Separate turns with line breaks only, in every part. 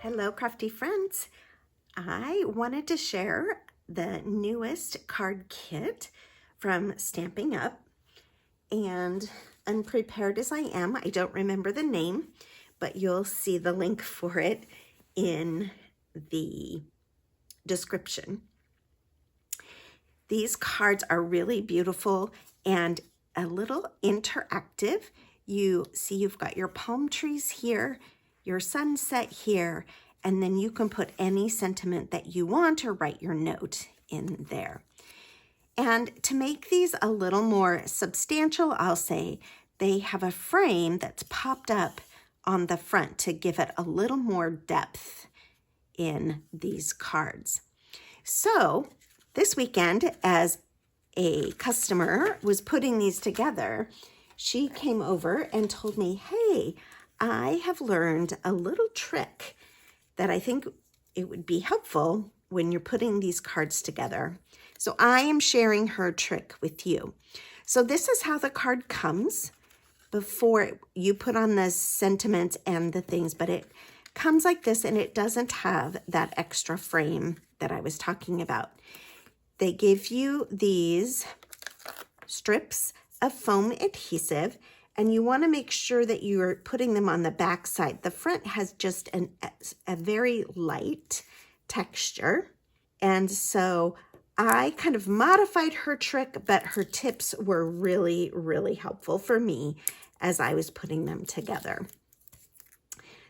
Hello, crafty friends. I wanted to share the newest card kit from Stampin' Up. And unprepared as I am, I don't remember the name, but you'll see the link for it in the description. These cards are really beautiful and a little interactive. You see you've got your palm trees here, your sunset here, and then you can put any sentiment that you want or write your note in there. And to make these a little more substantial, I'll say, they have a frame that's popped up on the front to give it a little more depth in these cards. So this weekend, as a customer was putting these together, she came over and told me, hey, I have learned a little trick that I think it would be helpful when you're putting these cards together. So I am sharing her trick with you. So this is how the card comes before you put on the sentiments and the things, but it comes like this and it doesn't have that extra frame that I was talking about. They give you these strips of foam adhesive, and you want to make sure that you're putting them on the back side. The front has just a very light texture, and so I kind of modified her trick, but her tips were really, really helpful for me as I was putting them together.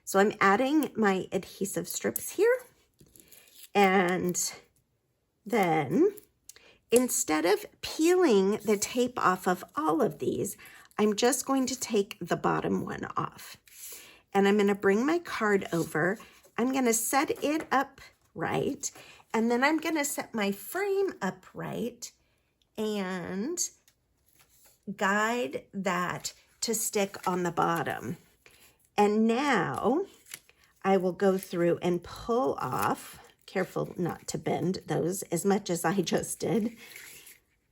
So I'm adding my adhesive strips here, and then instead of peeling the tape off of all of these, I'm just going to take the bottom one off. And I'm going to bring my card over. I'm going to set it up right. And then I'm going to set my frame up right and guide that to stick on the bottom. And now I will go through and pull off, careful not to bend those as much as I just did,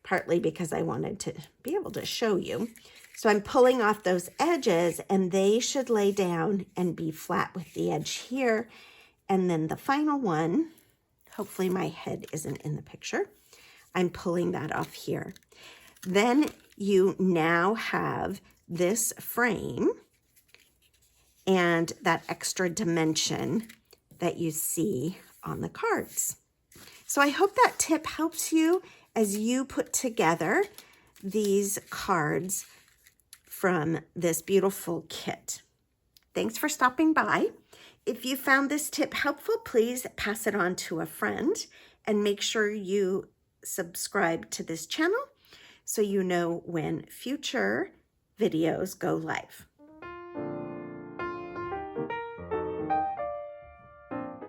partly because I wanted to be able to show you. So I'm pulling off those edges and they should lay down and be flat with the edge here. And then the final one, hopefully my head isn't in the picture, I'm pulling that off here. Then you now have this frame and that extra dimension that you see on the cards. So I hope that tip helps you as you put together these cards from this beautiful kit. Thanks for stopping by. If you found this tip helpful, please pass it on to a friend and make sure you subscribe to this channel so you know when future videos go live.